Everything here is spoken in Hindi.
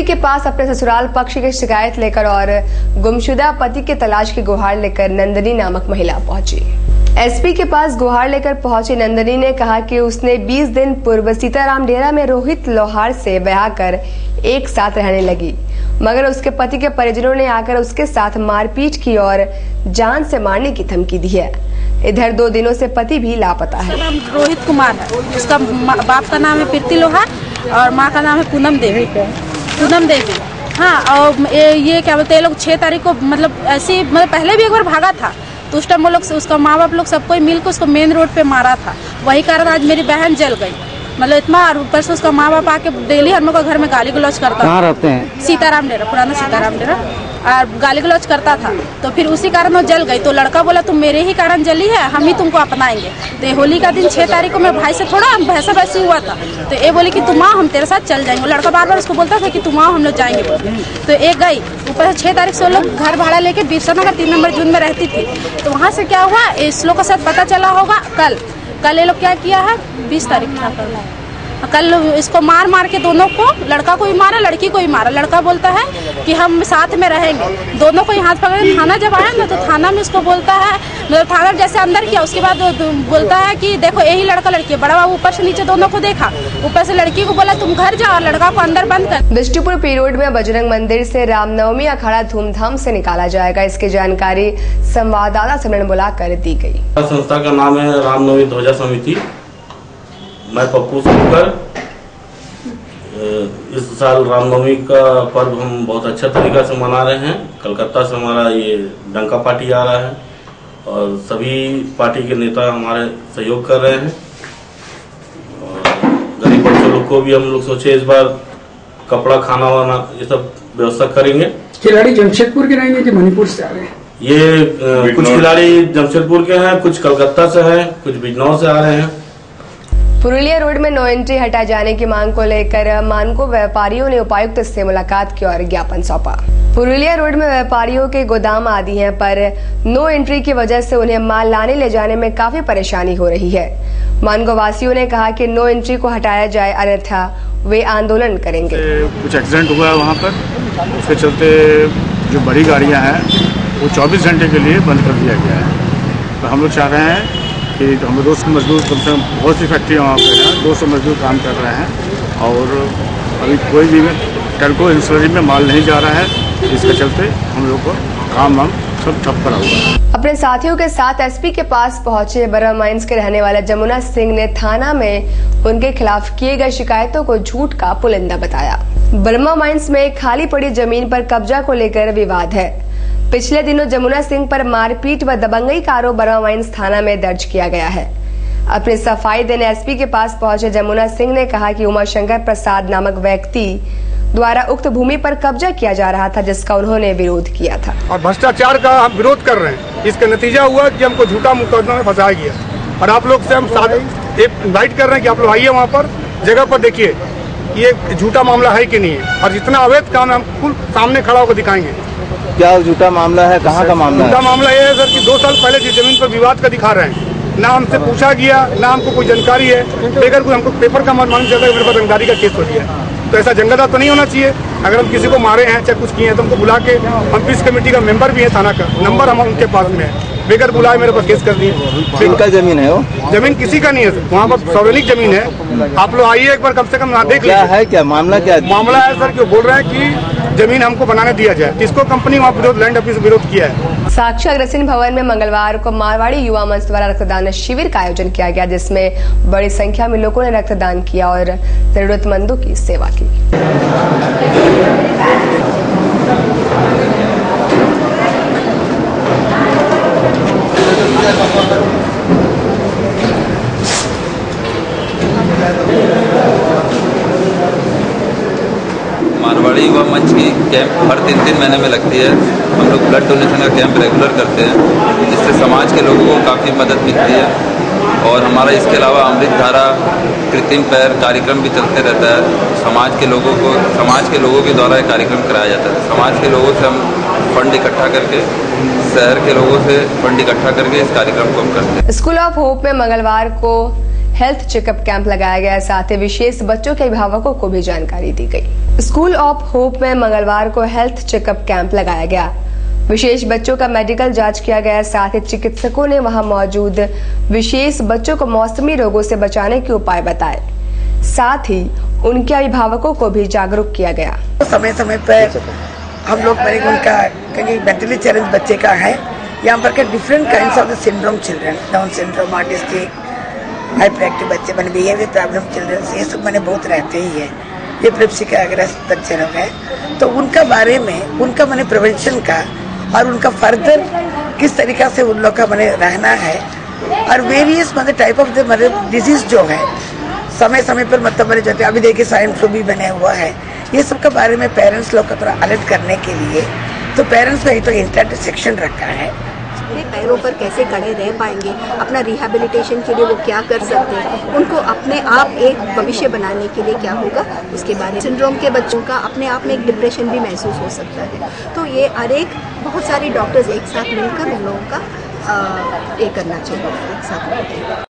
के पास अपने ससुराल पक्ष की शिकायत लेकर और गुमशुदा पति के तलाश की गुहार लेकर नंदिनी नामक महिला पहुंची। एसपी के पास गुहार लेकर पहुंची नंदिनी ने कहा कि उसने 20 दिन पूर्व सीताराम डेरा में रोहित लोहार से ब्याह कर एक साथ रहने लगी, मगर उसके पति के परिजनों ने आकर उसके साथ मारपीट की और जान से मारने की धमकी दी है। इधर 2 दिनों से पति भी लापता है। रोहित कुमार है, उसका बाप का नाम है प्रीति लोहार और माँ का नाम है पूनम देवी। हाँ, और ये क्या बोलते हैं, लोग 6 तारीख को मतलब ऐसी मतलब पहले भी एक बार भागा था, तो उस टाइम वो लोग उसका माँ बाप लोग सबको मिलकर उसको मेन रोड पे मारा था। वही कारण आज मेरी बहन जल गई, मतलब इतना। और ऊपर से उसका माँ बाप आके डेली हम लोग का घर में गाली गलौज करता। कहाँ रहते हैं? सीताराम डेरा, पुराना सीताराम डेरा। और गाली गलौज करता था, तो फिर उसी कारण वो जल गई। तो लड़का बोला तुम मेरे ही कारण जली है, हम ही तुमको अपनाएंगे। तो होली का दिन 6 तारीख को मेरे भाई से थोड़ा भैसा वैसी हुआ था, तो ये बोली कि तुम आओ हम तेरे साथ चल जाएंगे। लड़का बार बार उसको बोलता था कि तुम आओ हम लोग जाएंगे। तो एक गई, ऊपर से 6 तारीख से वो लोग घर भाड़ा लेके बिरसा नगर 3 नंबर जून में रहती थी। तो वहाँ से क्या हुआ, इस लोग का साथ पता चला होगा कल ये लोग क्या किया है, 20 तारीख कल इसको मार के दोनों को, लड़का को भी मारा लड़की को भी मारा। लड़का बोलता है कि हम साथ में रहेंगे, दोनों को ही हाथ पकड़। थाना जब आया ना तो थाना में उसको बोलता है, मतलब थाना जैसे अंदर किया उसके बाद बोलता है कि देखो यही लड़का लड़की। बड़ा बाबू ऊपर से नीचे दोनों को देखा, ऊपर से लड़की को बोला तुम घर जाओ, लड़का को अंदर बंद कर। बिष्टुपुर पी रोड में बजरंग मंदिर से रामनवमी अखाड़ा धूमधाम से निकाला जाएगा। इसकी जानकारी संवाददाता सम्मेलन बुलाकर दी गई। संस्था का नाम है रामनवमी ध्वजा समिति। मैं पप्पू सोनकर। इस साल रामनवमी का पर्व हम बहुत अच्छा तरीका से मना रहे हैं। कलकत्ता से हमारा ये डंका पार्टी आ रहा है और सभी पार्टी के नेता हमारे सहयोग कर रहे हैं। और गरीब बच्चों लोग को भी हम लोग सोचे इस बार कपड़ा, खाना वाना ये सब व्यवस्था करेंगे। खिलाड़ी जमशेदपुर के रहेंगे कि मणिपुर से आ रहे हैं? ये कुछ खिलाड़ी जमशेदपुर के हैं, कुछ कलकत्ता से हैं, कुछ बिजनौर से आ रहे हैं। पुरुलिया रोड में नो एंट्री हटाए जाने की मांग को लेकर मानको व्यापारियों ने उपायुक्त से मुलाकात की और ज्ञापन सौंपा। पुरुलिया रोड में व्यापारियों के गोदाम आदि हैं, पर नो एंट्री की वजह से उन्हें माल लाने ले जाने में काफी परेशानी हो रही है। मानको वासियों ने कहा कि नो एंट्री को हटाया जाए, अन्यथा वे आंदोलन करेंगे। कुछ एक्सीडेंट हुआ है वहाँ पर, उसके चलते जो बड़ी गाड़ियाँ हैं वो 24 घंटे के लिए बंद कर दिया गया है। तो हम लोग चाह रहे हैं कि हम 200 मजदूर, कम से कम बहुत सी फैक्ट्रियाँ वहाँ पे हैं, 200 मजदूर काम कर रहे हैं और अभी कोई भी टर्को इंसलरी में माल नहीं जा रहा है। इसके चलते हम लोग को काम वाम सब ठप करा हुआ है। अपने साथियों के साथ एसपी के पास पहुंचे बर्मा माइंस के रहने वाले जमुना सिंह ने थाना में उनके खिलाफ किए गए शिकायतों को झूठ का पुलिंदा बताया। बर्मा माइंस में खाली पड़ी जमीन पर कब्जा को लेकर विवाद है। पिछले दिनों जमुना सिंह पर मारपीट व दबंगई का आरोप बर्मा माइंस थाना में दर्ज किया गया है। अपनी सफाई देने एसपी के पास पहुंचे जमुना सिंह ने कहा कि उमाशंकर प्रसाद नामक व्यक्ति द्वारा उक्त भूमि पर कब्जा किया जा रहा था, जिसका उन्होंने विरोध किया था और भ्रष्टाचार का हम विरोध कर रहे हैं। इसका नतीजा हुआ कि हमको झूठा मुकदमा में फंसाया गया और आप लोग से हम इन्वाइट कर रहे हैं कि आप लोग आइए वहाँ पर जगह पर देखिए ये झूठा मामला है कि नहीं है, और जितना अवैध काम है हम खुद सामने खड़ा होकर दिखाएंगे। क्या झूठा मामला है? कहाँ का मामला है? झूठा मामला ये है सर कि 2 साल पहले जिस जमीन पर विवाद का दिखा रहे हैं, ना हमसे पूछा गया, ना हमको कोई जानकारी है, लेकर कोई हमको पेपर का मालूम चलता है मेरे पास रंगदारी का केस हो गया। तो ऐसा जंगलदार तो नहीं होना चाहिए। अगर हम किसी को मारे हैं चाहे कुछ किए हैं तो हमको बुला के, हम पीस कमेटी का मेंबर भी है, थाना का नंबर हम उनके पास में है, बेगर बुलाए मेरे पास केस कर दिए। इनका जमीन है वो? जमीन किसी का नहीं है, वहाँ पर सार्वजनिक जमीन है। आप लोग आइए एक बार कम से कम देख लीजिए। क्या है, क्या मामला क्या है? मामला है सर कि वो बोल रहे हैं कि जमीन हमको बनाने दिया जाए। इसको कंपनी वहाँ विरोध, लैंड ऑफिस विरोध किया है। साक्षी अग्रसेन भवन में मंगलवार को मारवाड़ी युवा मंच द्वारा रक्तदान शिविर का आयोजन किया गया, जिसमें बड़ी संख्या में लोगों ने रक्तदान किया और जरूरतमंदों की सेवा की। मारवाड़ी युवा मंच की कैंप हर 3 महीने में लगती है। हम लोग ब्लड डोनेशन का कैंप रेगुलर करते हैं, जिससे समाज के लोगों को काफ़ी मदद मिलती है। और हमारा इसके अलावा अमृत धारा, कृत्रिम पैर कार्यक्रम भी चलते रहता है। समाज के लोगों के द्वारा ये कार्यक्रम कराया जाता है। समाज के लोगों से हम फंड इकट्ठा करके, शहर के लोगों से फंड इकट्ठा करके इस कार्यक्रम को हम करते हैं। स्कूल ऑफ होप में मंगलवार को हेल्थ चेकअप कैंप लगाया गया। साथ ही विशेष बच्चों के अभिभावकों को भी जानकारी दी गई। स्कूल ऑफ होप में मंगलवार को हेल्थ चेकअप कैंप लगाया गया। विशेष बच्चों का मेडिकल जांच किया गया। साथ ही चिकित्सकों ने वहां मौजूद विशेष बच्चों को मौसमी रोगों से बचाने के उपाय बताए। साथ ही उनके अभिभावकों को भी जागरूक किया गया। समय समय पर हम लोग उनका मेंटली चैलेंज बच्चे का है यहाँ पर के different kinds of the syndrome children, down syndrome, autistic, hyper active बच्चे मैंने बिहेवियर प्रॉब्लम चिल्ड्रन, ये सब मैंने बहुत रहते ही है। ये एपिलेप्सी का अग्रस्त बच्चे लोग हैं, तो उनका बारे में उनका मैंने प्रिवेंशन का और उनका फर्दर किस तरीका से उन लोग का मैंने रहना है और various type of the disease जो है समय समय पर मेरे जो अभी देखिए स्वाइन फ्लू भी बने हुआ है, ये सब के बारे में पेरेंट्स लोग का थोड़ा अलर्ट करने के लिए तो पेरेंट्स में तो इंटरनेट सेक्शन रखा है। अपने पैरों पर कैसे खड़े रह पाएंगे, अपना रिहेबिलिटेशन के लिए वो क्या कर सकते हैं, उनको अपने आप एक भविष्य बनाने के लिए क्या होगा उसके बारे में। सिंड्रोम के बच्चों का अपने आप में एक डिप्रेशन भी महसूस हो सकता है, तो ये बहुत सारी डॉक्टर्स एक साथ मिलकर उन लोगों का ये करना चाहिए एक साथ।